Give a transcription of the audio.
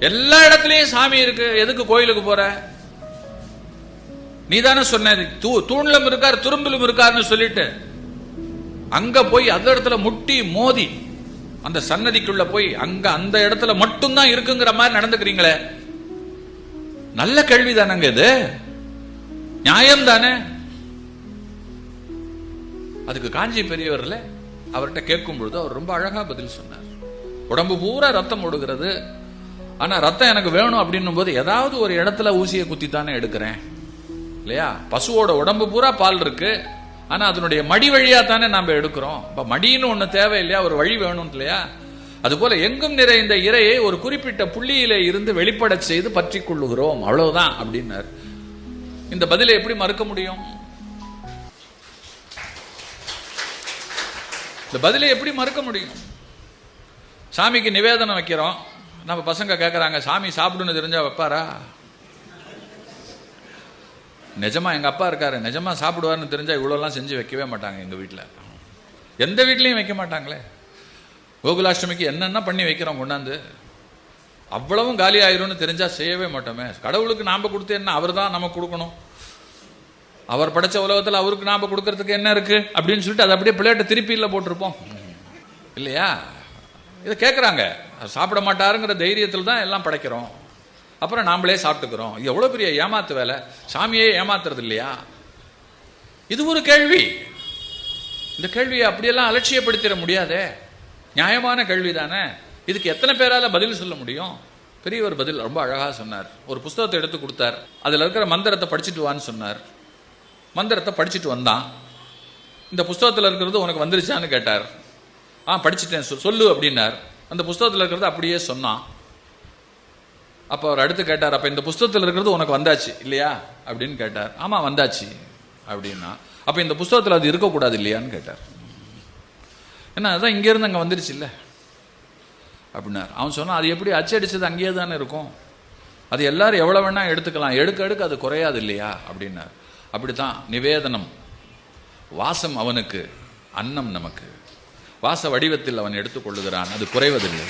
எல்லா இடத்துலயும் சாமி இருக்கு, எதுக்கு கோயிலுக்கு போற? நீ தானே சொன்ன தூண்லும் இருக்கார் துரும்பிலும் இருக்காருன்னு சொல்லிட்டு அங்க போய் அந்த இடத்துல முட்டி மோதி அந்த சன்னதிக்குள்ள போய் அங்க அந்த இடத்துல மட்டும்தான் இருக்குங்கிற மாதிரி நடந்துக்கிறீங்களே, நல்ல கேள்வி தானங்க இது, நியாயம் தானே? அதுக்கு காஞ்சி பெரியவர்ல அவர்கிட்ட கேட்கும் பொழுது அவர் ரொம்ப அழகா பதில் சொன்னார். உடம்பு பூரா ரத்தம் ஓடுகிறது, ஆனா ரத்தம் எனக்கு வேணும் அப்படின்னும் போது ஏதாவது ஒரு இடத்துல ஊசியை குத்தி தானே எடுக்கிறேன் இல்லையா? பசுவோட உடம்பு பூரா பால் இருக்கு, ஆனா அதனுடைய மடி வழியா தானே நாம எடுக்கிறோம். இப்ப மடின்னு ஒண்ணு தேவை இல்லையா, ஒரு வழி வேணும் இல்லையா? அது போல எங்கும் நிறைந்த இறையை ஒரு குறிப்பிட்ட புள்ளியில இருந்து வெளிப்பட செய்து பற்றி கொள்ளுகிறோம், அவ்வளவுதான் அப்படின்னாரு. இந்த பதிலை எப்படி மறுக்க முடியும்? இந்த பதிலை எப்படி மறுக்க முடியும்? சாமிக்கு நிவேதனம் வைக்கிறோம், நம்ம பசங்க கேட்கறாங்க சாமி சாப்பிடுன்னு தெரிஞ்சா வைப்பாரா? நிஜமா எங்க அப்பா இருக்காரு, நிஜமா சாப்பிடுவாருன்னு தெரிஞ்சா இவ்வளோலாம் செஞ்சு வைக்கவே மாட்டாங்க. எங்க வீட்டில் எந்த வீட்லையும் வைக்க மாட்டாங்களே. கோகுலாஷ்டமிக்கு என்னென்ன பண்ணி வைக்கிறோம் கொண்டாந்து, அவ்வளவும் காலி ஆயிரும்னு தெரிஞ்சா செய்யவே மாட்டோமே. கடவுளுக்கு நாம கொடுத்து என்ன, அவர் தான் நமக்கு கொடுக்கணும். அவர் படைச்ச உலகத்தில் அவருக்கு நாம கொடுக்கறதுக்கு என்ன இருக்கு அப்படின்னு சொல்லிட்டு அதை அப்படியே பிளேட்டை திருப்பியில் போட்டிருப்போம் இல்லையா? இதை கேட்குறாங்க, சாப்பிட மாட்டாருங்கிற தைரியத்தில் தான் எல்லாம் படைக்கிறோம், அப்புறம் நாமளே சாப்பிட்டுக்கிறோம். இது எவ்வளவு பெரிய ஏமாத்து வேலை, சாமியே ஏமாத்துறது இல்லையா? இது ஒரு கேள்வி. இந்த கேள்வியை அப்படியெல்லாம் அலட்சியப்படுத்திட முடியாதே, நியாயமான கேள்வி தானே. இதுக்கு எத்தனை பேரால பதில் சொல்ல முடியும்? பெரியவர் பதில் ரொம்ப அழகா சொன்னார். ஒரு புஸ்தகத்தை எடுத்து கொடுத்தார், அதுல இருக்கிற மந்திரத்தை படிச்சுட்டு வான்னு சொன்னார். மந்திரத்தை படிச்சுட்டு வந்தான். இந்த புஸ்தகத்தில் இருக்கிறது உனக்கு வந்துருச்சான்னு கேட்டார். படிச்சுட்டேன் சொல்லு அப்படின்னார். அந்த புஸ்தகத்தில் இருக்கிறது அப்படியே சொன்னான். அப்ப அவர் அடுத்து கேட்டார், அப்ப இந்த புஸ்தகத்தில் இருக்கிறது உனக்கு வந்தாச்சு இல்லையா அப்படின்னு கேட்டார். ஆமா வந்தாச்சு அப்படின்னா, அப்ப இந்த புஸ்தகத்தில் அது இருக்கக்கூடாது இல்லையான்னு கேட்டார். என்ன அதான் இங்க இருந்து அங்க வந்துருச்சு இல்ல அப்படின்னார். அவன் சொன்னா, அது எப்படி அச்சடிச்சது அங்கேயே தானே இருக்கும், அது எல்லாரும் எவ்வளவு வேணா எடுத்துக்கலாம், எடுக்க எடுக்க அது குறையாது இல்லையா அப்படின்னார். அப்படித்தான் நிவேதனம், வாசம் அவனுக்கு, அன்னம் நமக்கு. வாச வடிவத்தில் அவன் எடுத்துக்கொள்ளுகிறான், அது குறைவதில்லை.